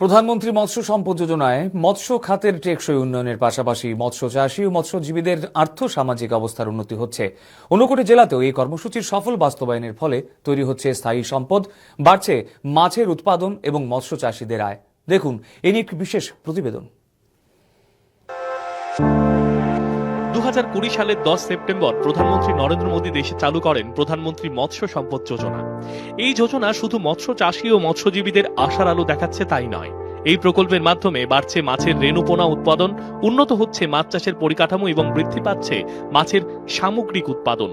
প্রধানমন্ত্রী মৎস্য সম্পদ যোজনায় মৎস্য খাতের টেকসই উন্নয়নের পাশাপাশি মৎস্য চাষী ও মৎস্যজীবীদের আর্থ সামাজিক অবস্থার উন্নতি হচ্ছে। ঊনকোটি জেলাতেও এই কর্মসূচির সফল বাস্তবায়নের ফলে তৈরি হচ্ছে স্থায়ী সম্পদ, বাড়ছে মাছের উৎপাদন এবং মৎস্য চাষীদের আয়। দেখুন এ নিয়ে একটি বিশেষ প্রতিবেদন। 2020 সালের 10 সেপ্টেম্বর প্রধানমন্ত্রী নরেন্দ্র মোদী দেশে চালু করেন প্রধানমন্ত্রী মৎস্য সম্পদ যোজনা। এই যোজনা শুধু মৎস্য চাষী ও মৎস্যজীবীদের আশার আলো দেখাচ্ছে তাই নয়, এই প্রকল্পের মাধ্যমে বাড়ছে মাছের রেণুপোনা উৎপাদন, উন্নত হচ্ছে মাছ চাষের পরিকাঠামো এবং বৃদ্ধি পাচ্ছে মাছের সামগ্রিক উৎপাদন।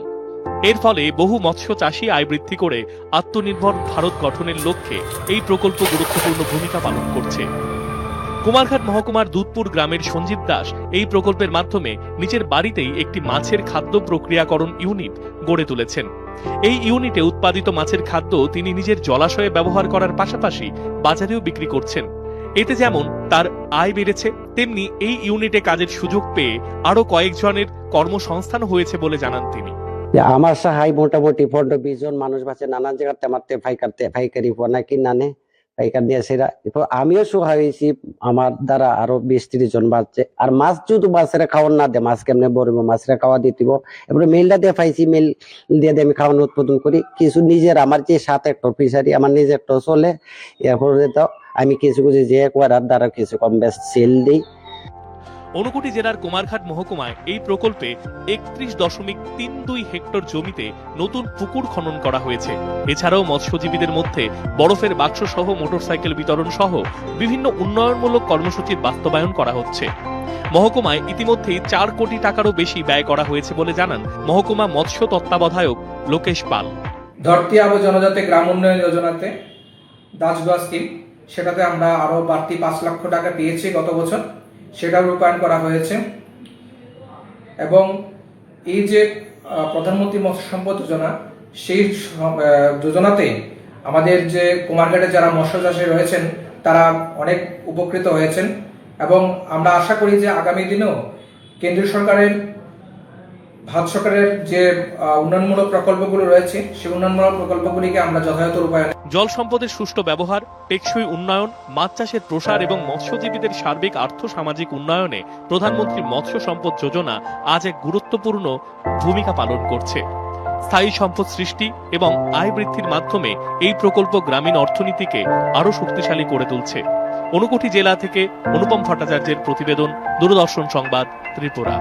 এর ফলে বহু মৎস্য চাষী আয় বৃদ্ধি করে আত্মনির্ভর ভারত গঠনের লক্ষ্যে এই প্রকল্প গুরুত্বপূর্ণ ভূমিকা পালন করছে। কুমারঘাট মহকুমার দুধপুর গ্রামের সঞ্জীব দাস এই প্রকল্পের মাধ্যমে নিজের বাড়িতেই একটি মাছের খাদ্য প্রক্রিয়াকরণ ইউনিট গড়ে তুলেছেন। এই ইউনিটে উৎপাদিত মাছের খাদ্য তিনি নিজের জলাশয়ে ব্যবহার করার পাশাপাশি বাজারেও বিক্রি করছেন। এতে যেমন তার আয় বেড়েছে, তেমনি এই ইউনিটে কাজের সুযোগ পেয়ে আরো কয়েকজনের কর্মসংস্থান হয়েছে বলে জানান তিনি। আমার সহায় মোটামুটি 15-20 জন মানুষ আছে নানান জায়গাতে মারতে পাইকারি পোনা কিনানে পাইকার নিয়ে সেরা। আমিও সহায় হয়েছি, আমার দ্বারা আরো 20-30 জন বাড়ছে। আর মাছ যদি মাছেরা খাওয়ান না দে, মাছ কেমনে বলবো, মাছেরা খাওয়া দিয়ে দিব। এবারে মেলটা দিয়ে পাইছি, মেল দিয়ে আমি খাওয়ানো উৎপাদন করি। কিছু নিজের আমার যে 7 হেক্টর ফিশারি আমার নিজের তো চলে, এরপরে তো আমি কিছু কিছু যে করার দ্বারা কিছু কম বেশ সেল দিই। ঊনকোটি জেলার কুমারঘাট মহকুমায় এই প্রকল্পে 31.32 হেক্টর জমিতে নতুন পুকুর খনন করা হয়েছে। এছাড়াও মৎস্যজীবীদের মধ্যে বরফের বাক্স সহ মোটরসাইকেল বিতরণ সহ বিভিন্ন উন্নয়নমূলক কর্মসূচির বাস্তবায়ন করা হচ্ছে। মহকুমায় ইতিমধ্যেই 4 কোটি টাকারও বেশি ব্যয় করা হয়েছে বলে জানান মহকুমা মৎস্য তত্ত্বাবধায়ক লোকেশ পাল। ধরতি আবু জনজাতি গ্রাম উন্নয়ন যোজনাতে দাসগোয়া স্কিম, সেটাতে আমরা আরো বাড়তি 5 লক্ষ টাকা পেয়েছি গত বছর, সেটাও রূপায়ণ করা হয়েছে। এবং এই যে প্রধানমন্ত্রী মৎস্য সম্পদ যোজনা, সেই যোজনাতে আমাদের যে কুমারঘাটে যারা মৎস্য চাষী রয়েছেন তারা অনেক উপকৃত হয়েছেন। এবং আমরা আশা করি যে আগামী দিনেও কেন্দ্রীয় সরকারের, ভারত সরকারের যে উন্নয়নমূলক প্রকল্পগুলো রয়েছে সেই উন্নয়নমূলক প্রকল্পগুলিকে আমরা যথাযথ রূপায়ণ। জল সম্পদের সুষ্ঠু ব্যবহার, টেকসই উন্নয়ন, মাছ চাষের প্রসার এবং মৎস্যজীবীদের সার্বিক আর্থ সামাজিক উন্নয়নে প্রধানমন্ত্রী মৎস্য সম্পদ যোজনা আজ এক গুরুত্বপূর্ণ ভূমিকা পালন করছে। স্থায়ী সম্পদ সৃষ্টি এবং আয় বৃদ্ধির মাধ্যমে এই প্রকল্প গ্রামীণ অর্থনীতিকে আরো শক্তিশালী করে তুলছে। ঊনকোটি জেলা থেকে অনুপম ভট্টাচার্যের প্রতিবেদন, দূরদর্শন সংবাদ, ত্রিপুরা।